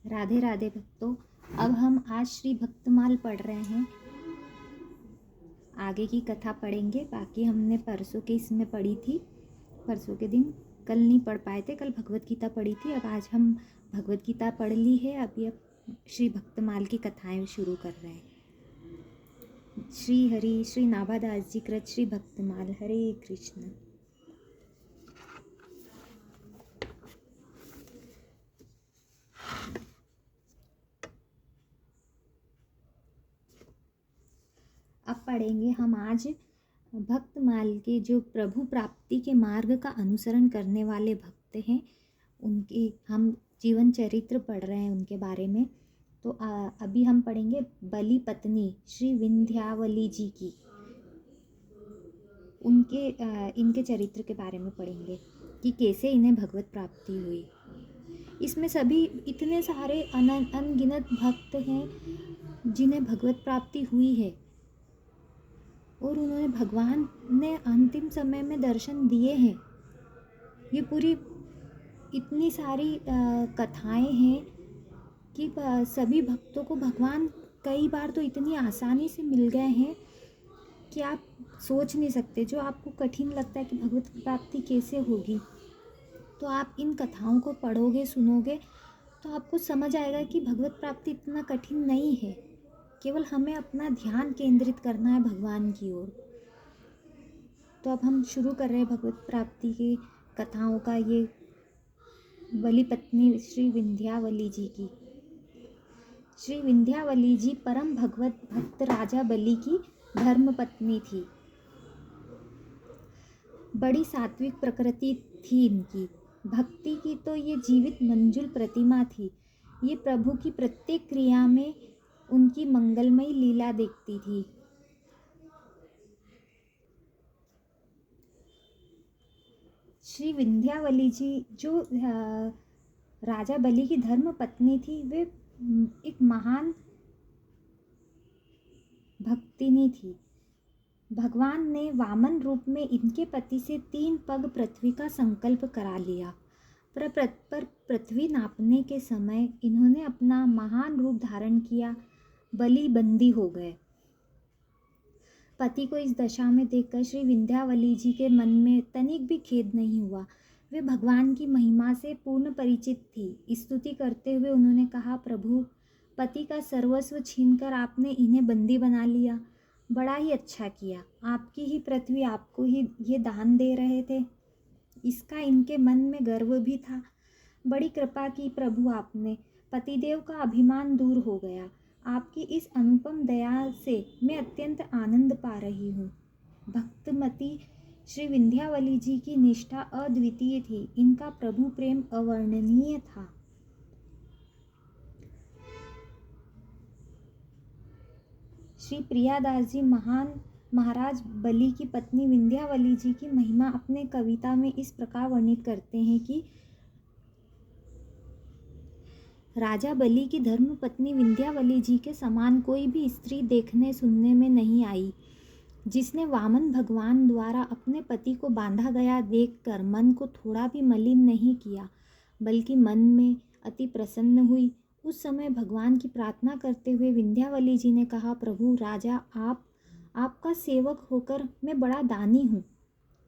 राधे राधे भक्तों। अब हम आज श्री भक्तमाल पढ़ रहे हैं। आगे की कथा पढ़ेंगे। बाकी हमने परसों के इसमें पढ़ी थी, परसों के दिन। कल नहीं पढ़ पाए थे, कल भगवत गीता पढ़ी थी। अब आज हम भगवत गीता पढ़ ली है। अभी अब श्री भक्तमाल की कथाएं शुरू कर रहे हैं। श्री हरि श्री नाभादास जी कृत श्री भक्तमाल। हरे कृष्ण। अब पढ़ेंगे हम आज भक्तमाल के जो प्रभु प्राप्ति के मार्ग का अनुसरण करने वाले भक्त हैं, उनके हम जीवन चरित्र पढ़ रहे हैं, उनके बारे में। तो अभी हम पढ़ेंगे बलि पत्नी श्री विंध्यावली जी की, उनके इनके चरित्र के बारे में पढ़ेंगे कि कैसे इन्हें भगवत प्राप्ति हुई। इसमें सभी इतने सारे अनगिनत भक्त हैं जिन्हें भगवत प्राप्ति हुई है, और उन्होंने भगवान ने अंतिम समय में दर्शन दिए हैं। ये पूरी इतनी सारी कथाएं हैं कि सभी भक्तों को भगवान कई बार तो इतनी आसानी से मिल गए हैं कि आप सोच नहीं सकते। जो आपको कठिन लगता है कि भगवत प्राप्ति कैसे होगी, तो आप इन कथाओं को पढ़ोगे, सुनोगे, तो आपको समझ आएगा कि भगवत प्राप्ति इतना कठिन नहीं है। केवल हमें अपना ध्यान केंद्रित करना है भगवान की ओर। तो अब हम शुरू कर रहे हैं भगवत प्राप्ति की कथाओं का। ये बलि पत्नी श्री विंध्यावली जी की। श्री विंध्यावली जी परम भगवत भक्त राजा बलि की धर्म पत्नी थी। बड़ी सात्विक प्रकृति थी इनकी। भक्ति की तो ये जीवित मंजुल प्रतिमा थी। ये प्रभु की प्रत्येक क्रिया में उनकी मंगलमयी लीला देखती थी। श्री विंध्यावली जी जो राजा बलि की धर्म पत्नी थी, वे एक महान भक्तिनी थी। भगवान ने वामन रूप में इनके पति से 3 पग पृथ्वी का संकल्प करा लिया। पर पृथ्वी नापने के समय इन्होंने अपना महान रूप धारण किया। बलि बंदी हो गए। पति को इस दशा में देखकर श्री विंध्यावली जी के मन में तनिक भी खेद नहीं हुआ। वे भगवान की महिमा से पूर्ण परिचित थी। स्तुति करते हुए उन्होंने कहा, प्रभु, पति का सर्वस्व छीनकर आपने इन्हें बंदी बना लिया। बड़ा ही अच्छा किया। आपकी ही पृथ्वी आपको ही ये दान दे रहे थे। इसका इनके मन में गर्व भी था। बड़ी कृपा की प्रभु आपने। पतिदेव का अभिमान दूर हो गया। आपकी इस अनुपम दया से मैं अत्यंत आनंद पा रही हूँ। भक्तमती श्री विंध्यावली जी की निष्ठा अद्वितीय थी। इनका प्रभु प्रेम अवर्णनीय था। श्री प्रियादास जी महाराज बलि की पत्नी विंध्यावली जी की महिमा अपने कविता में इस प्रकार वर्णित करते हैं कि राजा बलि की धर्म पत्नी विंध्यावली जी के समान कोई भी स्त्री देखने सुनने में नहीं आई, जिसने वामन भगवान द्वारा अपने पति को बांधा गया देखकर मन को थोड़ा भी मलिन नहीं किया, बल्कि मन में अति प्रसन्न हुई। उस समय भगवान की प्रार्थना करते हुए विंध्यावली जी ने कहा, प्रभु राजा, आपका सेवक होकर मैं बड़ा दानी हूँ।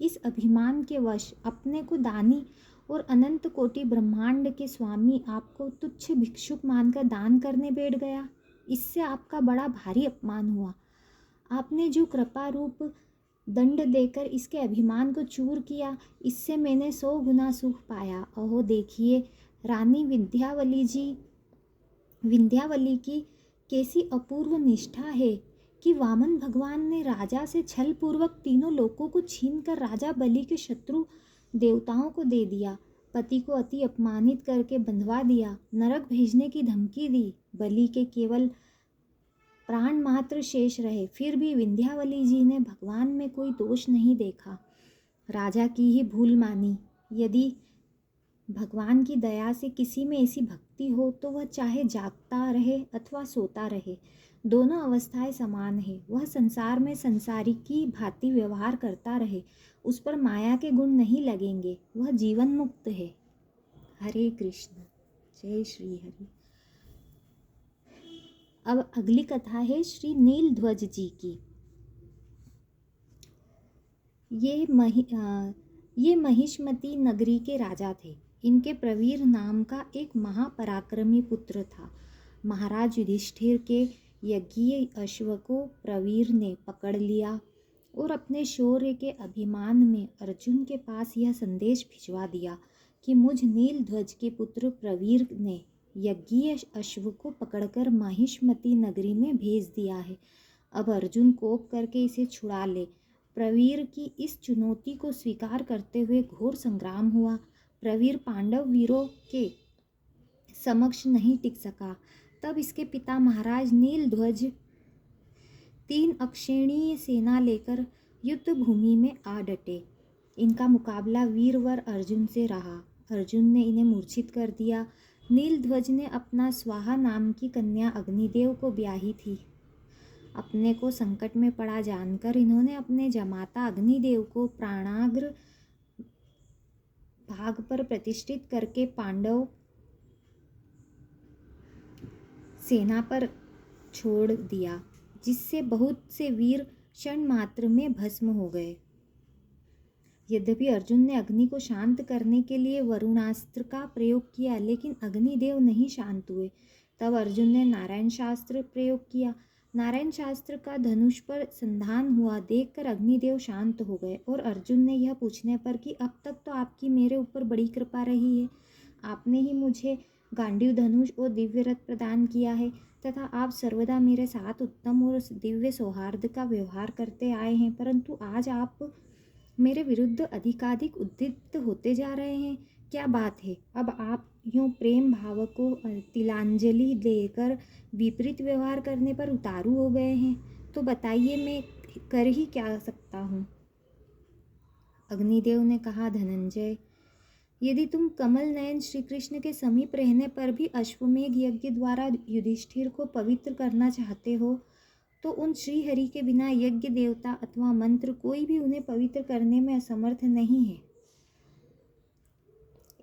इस अभिमान के वश अपने को दानी और अनंत कोटि ब्रह्मांड के स्वामी आपको तुच्छ भिक्षुक मानकर दान करने बैठ गया। इससे आपका बड़ा भारी अपमान हुआ। आपने जो कृपा रूप दंड देकर इसके अभिमान को चूर किया, इससे मैंने 100 गुना सुख पाया। अहो देखिए, रानी विंध्यावली की कैसी अपूर्व निष्ठा है कि वामन भगवान ने राजा से छल पूर्वक तीनों लोकों को छीनकर राजा बलि के शत्रु देवताओं को दे दिया। पति को अति अपमानित करके बंधवा दिया। नरक भेजने की धमकी दी। बलि के केवल प्राण मात्र शेष रहे, फिर भी विंध्यावली जी ने भगवान में कोई दोष नहीं देखा। राजा की ही भूल मानी। यदि भगवान की दया से किसी में ऐसी भक्ति हो तो वह चाहे जागता रहे अथवा सोता रहे, दोनों अवस्थाएं समान है। वह संसार में संसारी की भांति व्यवहार करता रहे, उस पर माया के गुण नहीं लगेंगे। वह जीवन मुक्त है। हरे कृष्ण। जय श्री हरि। अब अगली कथा है श्री नीलध्वज जी की। ये महिष्मती नगरी के राजा थे। इनके प्रवीर नाम का एक महापराक्रमी पुत्र था। महाराज युधिष्ठिर के यज्ञीय अश्व को प्रवीर ने पकड़ लिया और अपने शौर्य के अभिमान में अर्जुन के पास यह संदेश भिजवा दिया कि मुझ नीलध्वज के पुत्र प्रवीर ने यज्ञीय अश्व को पकड़कर महिष्मती नगरी में भेज दिया है। अब अर्जुन कोप करके इसे छुड़ा ले। प्रवीर की इस चुनौती को स्वीकार करते हुए घोर संग्राम हुआ। प्रवीर पांडव वीरों के समक्ष नहीं टिक सका। तब इसके पिता महाराज नीलध्वज 3 अक्षेणीय सेना लेकर युद्ध भूमि में आ डटे। इनका मुकाबला वीरवर अर्जुन से रहा। अर्जुन ने इन्हें मूर्छित कर दिया। नीलध्वज ने अपना स्वाहा नाम की कन्या अग्निदेव को ब्याही थी। अपने को संकट में पड़ा जानकर इन्होंने अपने जमाता अग्निदेव को प्राणाग्र भाग पर प्रतिष्ठित करके पांडव सेना पर छोड़ दिया, जिससे बहुत से वीर क्षण मात्र में भस्म हो गए। यद्यपि अर्जुन ने अग्नि को शांत करने के लिए वरुणास्त्र का प्रयोग किया, लेकिन अग्निदेव नहीं शांत हुए। तब अर्जुन ने नारायण शास्त्र प्रयोग किया। नारायण शास्त्र का धनुष पर संधान हुआ देखकर अग्निदेव शांत हो गए और अर्जुन ने यह पूछने पर कि अब तक तो आपकी मेरे ऊपर बड़ी कृपा रही है। आपने ही मुझे गांडीव धनुष और दिव्य रथ प्रदान किया है तथा आप सर्वदा मेरे साथ उत्तम और दिव्य सौहार्द का व्यवहार करते आए हैं, परंतु आज आप मेरे विरुद्ध अधिकाधिक उद्विग्न होते जा रहे हैं। क्या बात है? अब आप यूँ प्रेम भाव को तिलांजलि देकर विपरीत व्यवहार करने पर उतारू हो गए हैं, तो बताइए मैं कर ही क्या सकता हूँ। अग्निदेव ने कहा, धनंजय, यदि तुम कमल नयन श्री कृष्ण के समीप रहने पर भी अश्वमेघ यज्ञ द्वारा युधिष्ठिर को पवित्र करना चाहते हो, तो उन श्रीहरि के बिना यज्ञ देवता अथवा मंत्र कोई भी उन्हें पवित्र करने में असमर्थ नहीं है।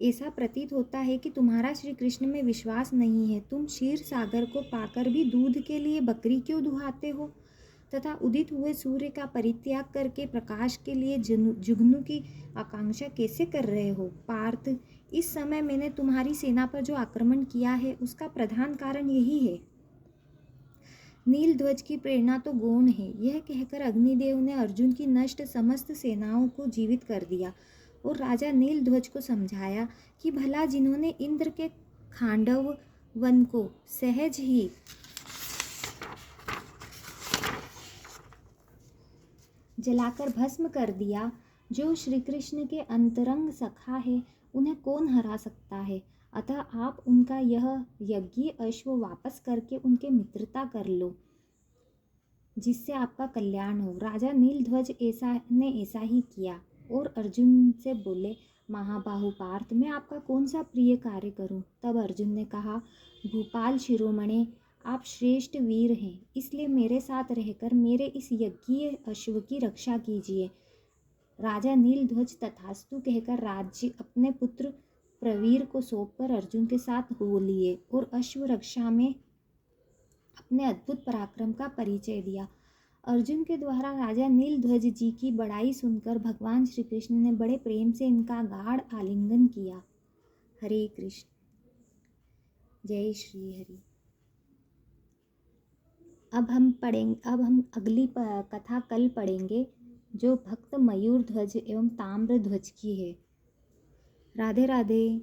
ऐसा प्रतीत होता है कि तुम्हारा श्री कृष्ण में विश्वास नहीं है। तुम क्षीर सागर को पाकर भी दूध के लिए बकरी क्यों दुहाते हो तथा उदित हुए सूर्य का परित्याग करके प्रकाश के लिए जुगनू की आकांक्षा कैसे कर रहे हो? पार्थ, इस समय मैंने तुम्हारी सेना पर जो आक्रमण किया है उसका प्रधान कारण यही है। नीलध्वज की प्रेरणा तो गौण है। यह कहकर अग्निदेव ने अर्जुन की नष्ट समस्त सेनाओं को जीवित कर दिया और राजा नीलध्वज को समझाया कि भला जिन्होंने इंद्र के खांडव वन को सहज ही जलाकर भस्म कर दिया, जो श्री कृष्ण के अंतरंग सखा है, उन्हें कौन हरा सकता है। अतः आप उनका यह यज्ञ अश्व वापस करके उनके मित्रता कर लो, जिससे आपका कल्याण हो। राजा नीलध्वज ऐसा ही किया और अर्जुन से बोले, महाबाहु पार्थ, मैं आपका कौन सा प्रिय कार्य करूं? तब अर्जुन ने कहा, भूपाल शिरोमणे, आप श्रेष्ठ वीर हैं, इसलिए मेरे साथ रहकर मेरे इस यज्ञीय अश्व की रक्षा कीजिए। राजा नीलध्वज तथास्तु कहकर राज्य अपने पुत्र प्रवीर को सौंपकर अर्जुन के साथ हो लिए और अश्व रक्षा में अपने अद्भुत पराक्रम का परिचय दिया। अर्जुन के द्वारा राजा नीलध्वज जी की बड़ाई सुनकर भगवान श्री कृष्ण ने बड़े प्रेम से इनका गाढ़ आलिंगन किया। हरे कृष्ण, जय श्री हरि। अब हम अगली कथा कल पढ़ेंगे, जो भक्त मयूर ध्वज एवं ताम्र ध्वज की है। राधे राधे।